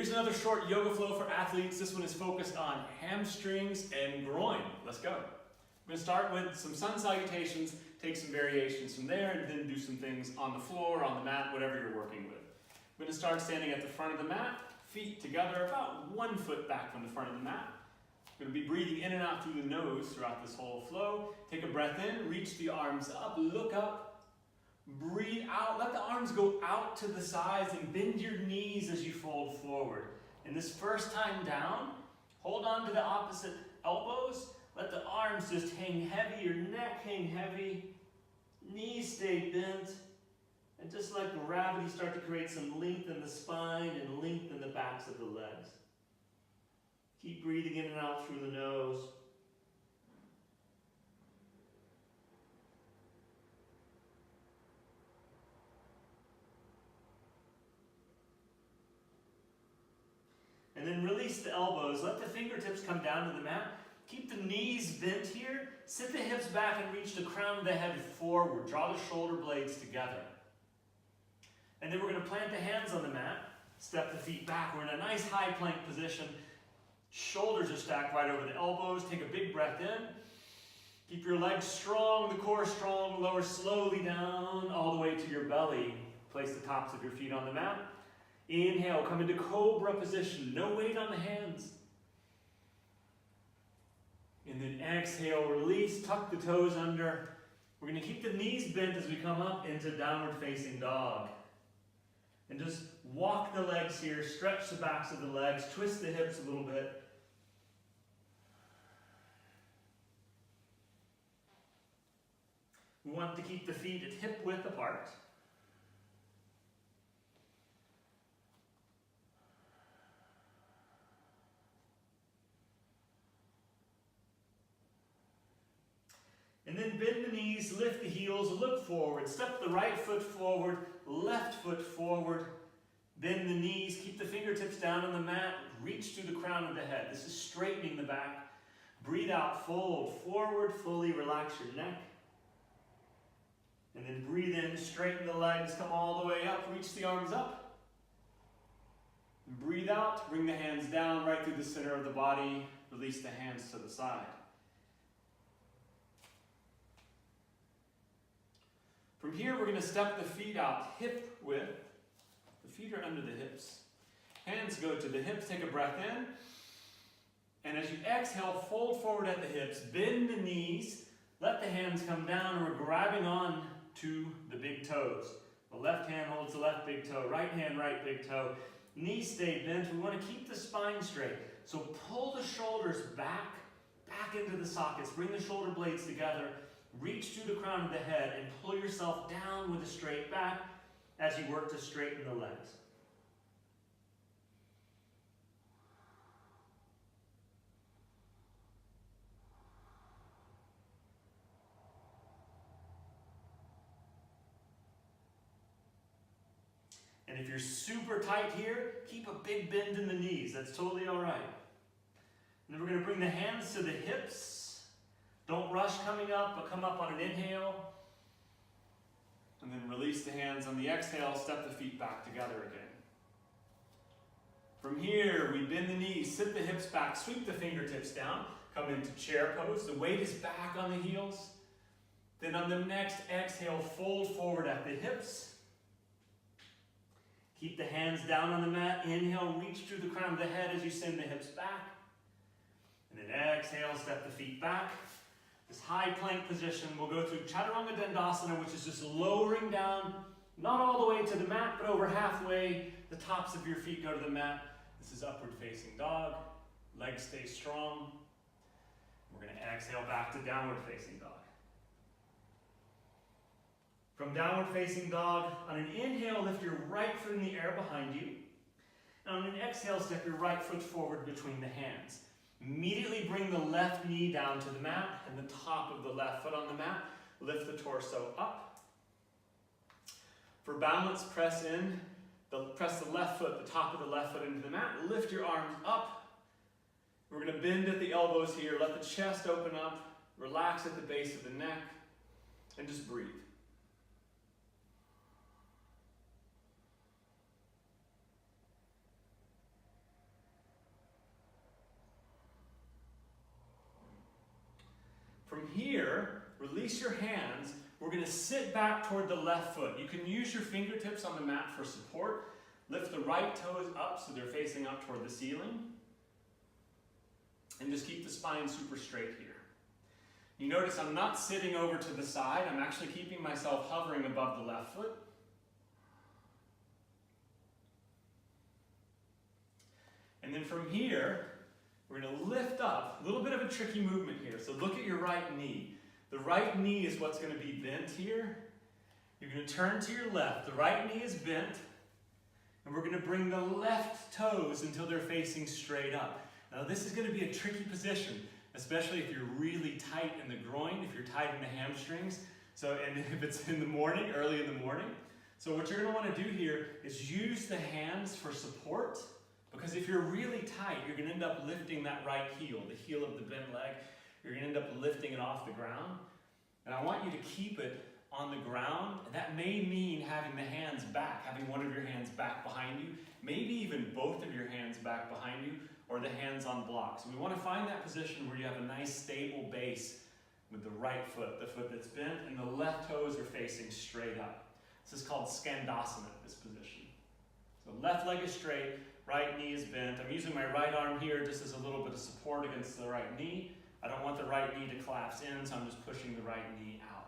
Here's another short yoga flow for athletes. This one is focused on hamstrings and groin. Let's go. I'm going to start with some sun salutations, take some variations from there, and then do some things on the floor, on the mat, whatever you're working with. I'm going to start standing at the front of the mat, feet together, about 1 foot back from the front of the mat. I'm going to be breathing in and out through the nose throughout this whole flow. Take a breath in, reach the arms up, look up, breathe out. Let the arms go out to the sides and bend your knees as you fold forward. And this first time down, hold on to the opposite elbows. Let the arms just hang heavy, your neck hang heavy, knees stay bent, and just let gravity start to create some length in the spine and length in the backs of the legs. Keep breathing in and out through the nose. And then release the elbows. Let the fingertips come down to the mat. Keep the knees bent here. Sit the hips back and reach the crown of the head forward. Draw the shoulder blades together. And then we're going to plant the hands on the mat. Step the feet back. We're in a nice high plank position. Shoulders are stacked right over the elbows. Take a big breath in. Keep your legs strong, the core strong. Lower slowly down all the way to your belly. Place the tops of your feet on the mat. Inhale, come into Cobra Position. No weight on the hands. And then exhale, release, tuck the toes under. We're going to keep the knees bent as we come up into Downward Facing Dog. And just walk the legs here, stretch the backs of the legs, twist the hips a little bit. We want to keep the feet at hip width apart. And then bend the knees, lift the heels, look forward. Step the right foot forward, left foot forward. Bend the knees, keep the fingertips down on the mat. Reach through the crown of the head. This is straightening the back. Breathe out, fold forward, fully relax your neck. And then breathe in, straighten the legs, come all the way up, reach the arms up. And breathe out, bring the hands down right through the center of the body. Release the hands to the side. From here, we're going to step the feet out hip width. The feet are under the hips. Hands go to the hips. Take a breath in. And as you exhale, fold forward at the hips. Bend the knees. Let the hands come down. We're grabbing on to the big toes. The left hand holds the left big toe. Right hand, right big toe. Knees stay bent. We want to keep the spine straight. So pull the shoulders back into the sockets. Bring the shoulder blades together. Reach through the crown of the head and pull yourself down with a straight back as you work to straighten the legs. And if you're super tight here, keep a big bend in the knees. That's totally all right. And then we're going to bring the hands to the hips. Don't rush coming up, but come up on an inhale. And then release the hands on the exhale, step the feet back together again. From here, we bend the knees, sit the hips back, sweep the fingertips down, come into chair pose. The weight is back on the heels. Then on the next exhale, fold forward at the hips. Keep the hands down on the mat. Inhale, reach through the crown of the head as you send the hips back. And then exhale, step the feet back. This high plank position, we'll go through Chaturanga Dandasana, which is just lowering down, not all the way to the mat, but over halfway. The tops of your feet go to the mat. This is Upward Facing Dog. Legs stay strong. We're going to exhale back to Downward Facing Dog. From Downward Facing Dog, on an inhale, lift your right foot in the air behind you. And on an exhale, step your right foot forward between the hands. Immediately bring the left knee down to the mat and the top of the left foot on the mat. Lift the torso up. For balance, press the left foot, the top of the left foot into the mat. Lift your arms up. We're going to bend at the elbows here. Let the chest open up. Relax at the base of the neck. And just breathe. Release your hands. We're going to sit back toward the left foot. You can use your fingertips on the mat for support. Lift the right toes up so they're facing up toward the ceiling. And just keep the spine super straight here. You notice I'm not sitting over to the side. I'm actually keeping myself hovering above the left foot. And then from here, we're going to lift up. A little bit of a tricky movement here. So look at your right knee. The right knee is what's going to be bent here. You're going to turn to your left. The right knee is bent. And we're going to bring the left toes until they're facing straight up. Now this is going to be a tricky position, especially if you're really tight in the groin, if you're tight in the hamstrings. And if it's in the morning, early in the morning. So what you're going to want to do here is use the hands for support. Because if you're really tight, you're going to end up lifting that right heel, the heel of the bent leg. You're going to end up lifting it off the ground. And I want you to keep it on the ground. That may mean having the hands back, having one of your hands back behind you, maybe even both of your hands back behind you, or the hands on blocks. We want to find that position where you have a nice stable base with the right foot, the foot that's bent, and the left toes are facing straight up. This is called Skandasana, this position. So left leg is straight, right knee is bent. I'm using my right arm here just as a little bit of support against the right knee. I don't want the right knee to collapse in, so I'm just pushing the right knee out.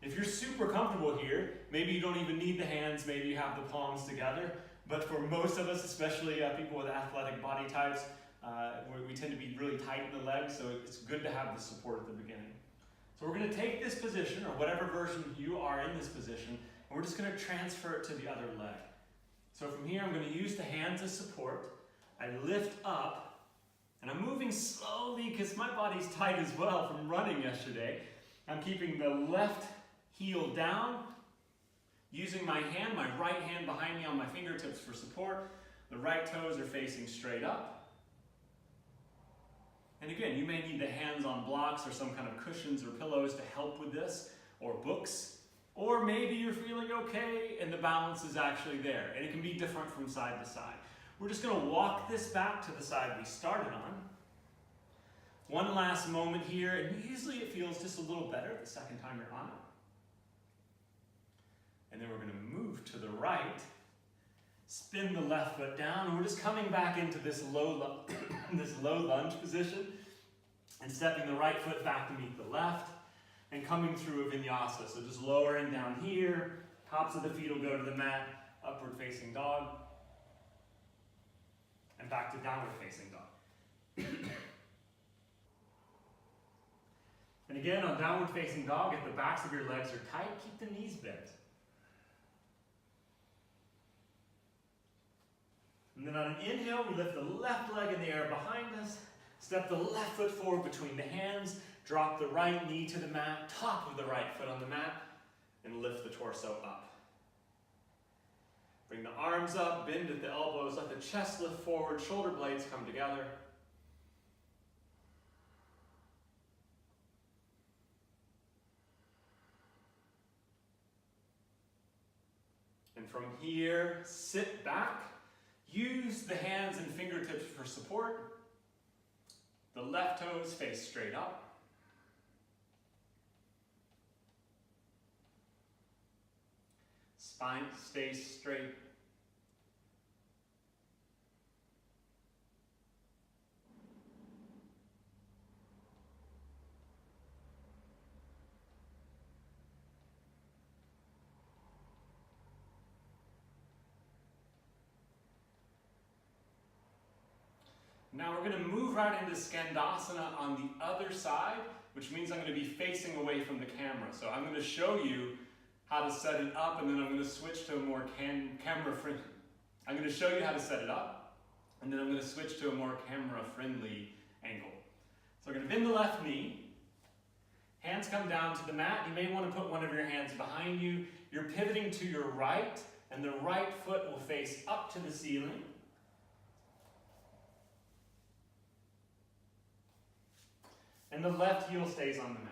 If you're super comfortable here, maybe you don't even need the hands, maybe you have the palms together. But for most of us, especially people with athletic body types, we tend to be really tight in the legs, so it's good to have the support at the beginning. So we're going to take this position, or whatever version you are in this position, and we're just going to transfer it to the other leg. So from here, I'm going to use the hands as support. I lift up, and I'm moving slowly because my body's tight as well from running yesterday. I'm keeping the left heel down, using my hand, my right hand behind me on my fingertips for support. The right toes are facing straight up. And again, you may need the hands on blocks or some kind of cushions or pillows to help with this, or books. Or maybe you're feeling okay and the balance is actually there, and it can be different from side to side. We're just going to walk this back to the side we started on. One last moment here, and usually it feels just a little better the second time you're on it. And then we're going to move to the right, spin the left foot down, and we're just coming back into this low lunge position and stepping the right foot back to meet the left and coming through a vinyasa. So just lowering down here, tops of the feet will go to the mat, upward facing dog, and back to downward facing dog. And again, on downward facing dog, if the backs of your legs are tight, keep the knees bent. And then on an inhale, we lift the left leg in the air behind us, step the left foot forward between the hands, drop the right knee to the mat, top of the right foot on the mat, and lift the torso up. Bring the arms up, bend at the elbows, let the chest lift forward, shoulder blades come together. And from here, sit back. Use the hands and fingertips for support. The left toes face straight up. Spine stays straight. Now we're going to move right into Skandasana on the other side, which means I'm going to be facing away from the camera. So I'm going to show you how to set it up, and then I'm going to switch to a more camera-friendly. I'm going to show you how to set it up, and then I'm going to switch to a more camera-friendly angle. So we're going to bend the left knee. Hands come down to the mat. You may want to put one of your hands behind you. You're pivoting to your right, and the right foot will face up to the ceiling. And the left heel stays on the mat.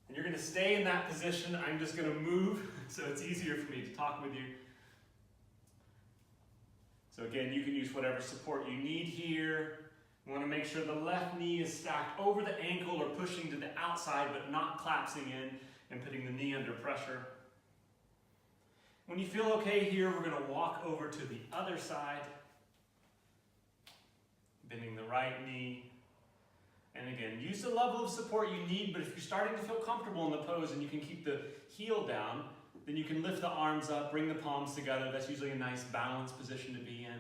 And you're going to stay in that position. I'm just going to move so it's easier for me to talk with you. So again, you can use whatever support you need here. We want to make sure the left knee is stacked over the ankle or pushing to the outside but not collapsing in and putting the knee under pressure. When you feel okay here, we're going to walk over to the other side, bending the right knee. And again, use the level of support you need, but if you're starting to feel comfortable in the pose and you can keep the heel down, then you can lift the arms up, bring the palms together. That's usually a nice balanced position to be in.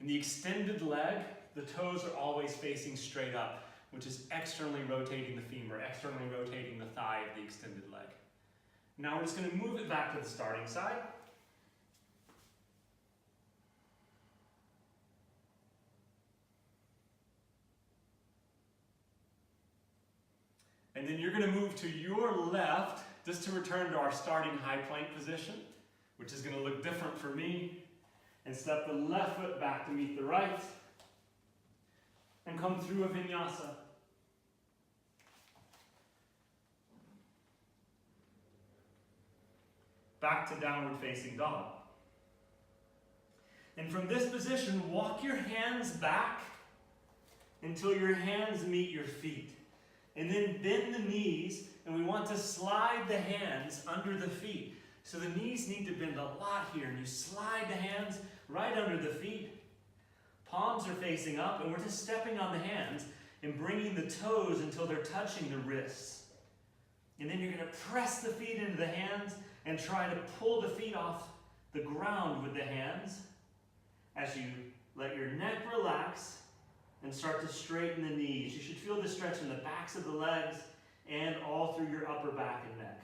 In the extended leg, the toes are always facing straight up, which is externally rotating the femur, externally rotating the thigh of the extended leg. Now we're just going to move it back to the starting side. And then you're going to move to your left just to return to our starting high plank position, which is going to look different for me. And step the left foot back to meet the right. And come through a vinyasa. Back to downward facing dog. And from this position, walk your hands back until your hands meet your feet. And then bend the knees, and we want to slide the hands under the feet. So the knees need to bend a lot here, and you slide the hands right under the feet. Palms are facing up, and we're just stepping on the hands and bringing the toes until they're touching the wrists. And then you're going to press the feet into the hands and try to pull the feet off the ground with the hands as you let your neck relax and start to straighten the knees. You should feel the stretch in the backs of the legs and all through your upper back and neck.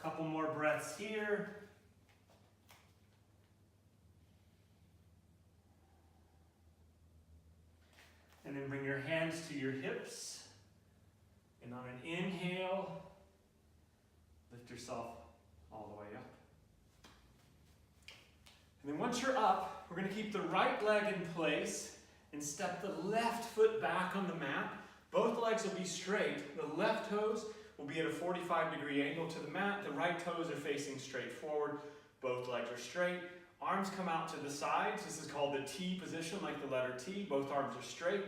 Couple more breaths here. And then bring your hands to your hips. And on an inhale, lift yourself all the way up. And then once you're up, we're going to keep the right leg in place and step the left foot back on the mat. Both legs will be straight. The left toes will be at a 45-degree angle to the mat. The right toes are facing straight forward. Both legs are straight. Arms come out to the sides. This is called the T position, like the letter T. Both arms are straight.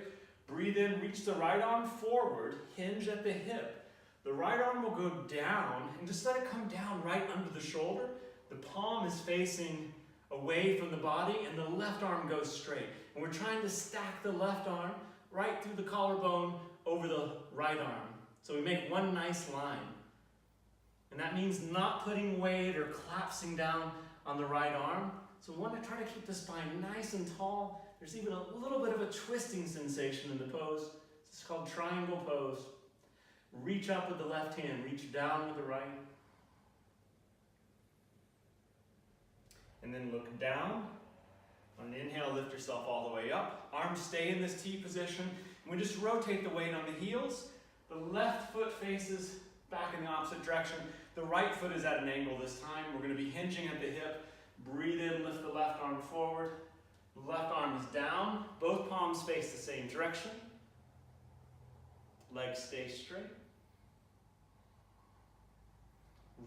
Breathe in, reach the right arm forward, hinge at the hip. The right arm will go down, and just let it come down right under the shoulder. The palm is facing away from the body, and the left arm goes straight. And we're trying to stack the left arm right through the collarbone over the right arm. So we make one nice line. And that means not putting weight or collapsing down on the right arm. So we want to try to keep the spine nice and tall. There's even a little bit of a twisting sensation in the pose. This is called triangle pose. Reach up with the left hand, reach down with the right. And then look down. On an inhale, lift yourself all the way up. Arms stay in this T position. And we just rotate the weight on the heels. The left foot faces back in the opposite direction. The right foot is at an angle this time. We're going to be hinging at the hip. Breathe in, lift the left arm forward. The left arm is down. Both palms face the same direction. Legs stay straight.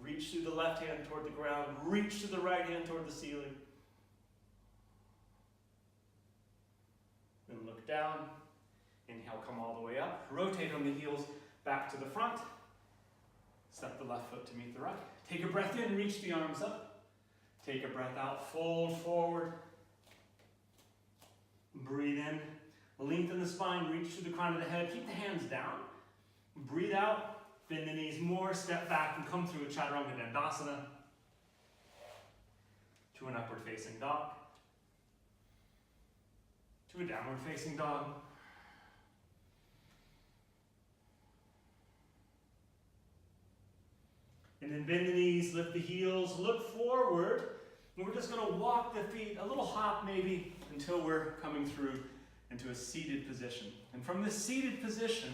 Reach through the left hand toward the ground. Reach through the right hand toward the ceiling. Then look down. Inhale, come all the way up. Rotate on the heels back to the front. Step the left foot to meet the right. Take a breath in, reach the arms up. Take a breath out, fold forward. Breathe in, lengthen the spine, reach to the crown of the head. Keep the hands down. Breathe out, bend the knees more, step back and come through a Chaturanga Dandasana to an upward facing dog, to a downward facing dog. And then bend the knees, lift the heels, look forward. And we're just going to walk the feet, a little hop maybe, until we're coming through into a seated position. And from this seated position,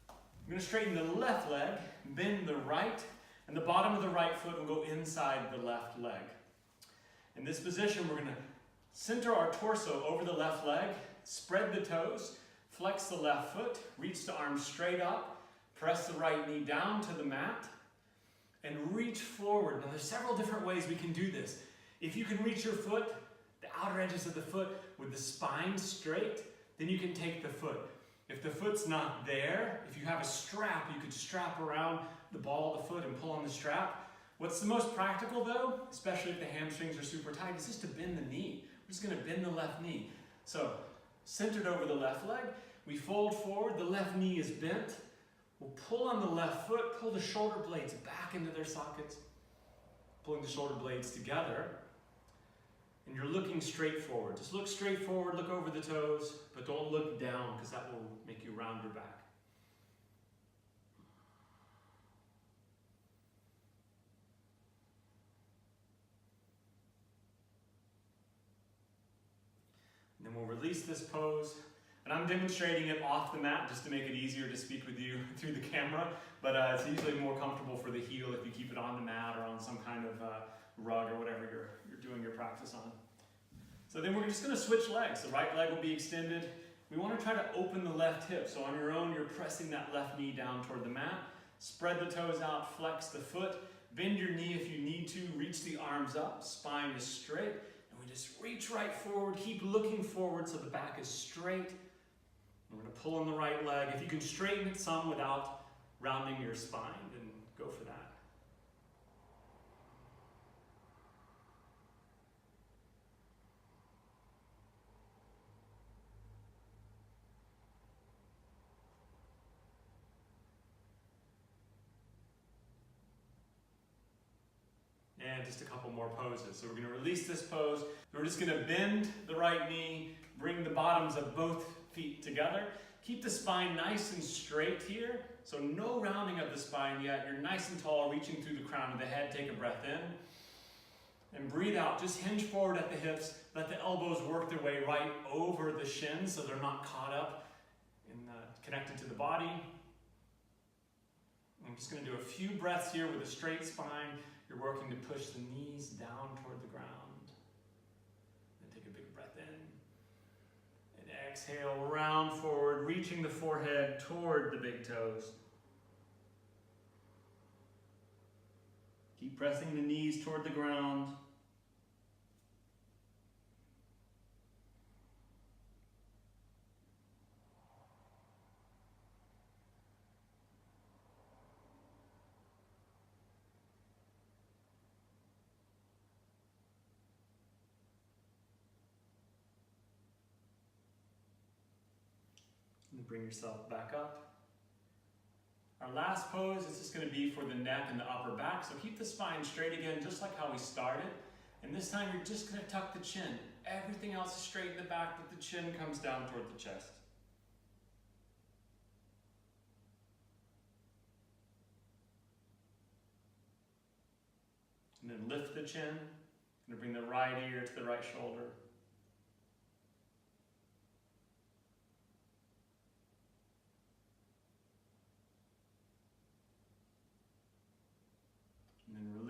we're going to straighten the left leg, bend the right, and the bottom of the right foot will go inside the left leg. In this position, we're going to center our torso over the left leg, spread the toes, flex the left foot, reach the arms straight up, press the right knee down to the mat, and reach forward. Now there's several different ways we can do this. If you can reach your foot, the outer edges of the foot with the spine straight, then you can take the foot. If the foot's not there, if you have a strap, you could strap around the ball of the foot and pull on the strap. What's the most practical though, especially if the hamstrings are super tight, is just to bend the knee. We're just gonna bend the left knee. So, centered over the left leg, we fold forward, the left knee is bent. We'll pull on the left foot, pull the shoulder blades back into their sockets, pulling the shoulder blades together. And you're looking straight forward. Just look straight forward, look over the toes, but don't look down because that will make you round your back. And then we'll release this pose. And I'm demonstrating it off the mat just to make it easier to speak with you through the camera, but it's usually more comfortable for the heel if you keep it on the mat or on some kind of rug or whatever you're doing your practice on. So then we're just going to switch legs. The right leg will be extended. We want to try to open the left hip. So on your own, you're pressing that left knee down toward the mat. Spread the toes out, flex the foot, bend your knee if you need to, reach the arms up, spine is straight, and we just reach right forward, keep looking forward so the back is straight. We're going to pull on the right leg. If you can straighten it some without rounding your spine, then go for that. And just a couple more poses. So we're going to release this pose. We're just going to bend the right knee, bring the bottoms of both feet together. Keep the spine nice and straight here. So no rounding of the spine yet. You're nice and tall, reaching through the crown of the head. Take a breath in. And breathe out. Just hinge forward at the hips. Let the elbows work their way right over the shins so they're not caught up and connected to the body. I'm just going to do a few breaths here with a straight spine. You're working to push the knees down toward the ground. Then take a big breath in. And exhale, round forward, reaching the forehead toward the big toes. Keep pressing the knees toward the ground. And bring yourself back up. Our last pose is just going to be for the neck and the upper back. So keep the spine straight again, just like how we started. And this time you're just going to tuck the chin. Everything else is straight in the back, but the chin comes down toward the chest. And then lift the chin. I'm going to bring the right ear to the right shoulder.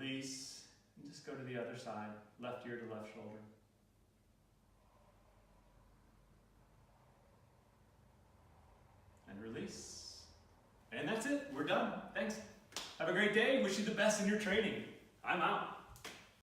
Release, and just go to the other side, left ear to left shoulder. And release. And that's it, we're done. Thanks. Have a great day, wish you the best in your training. I'm out.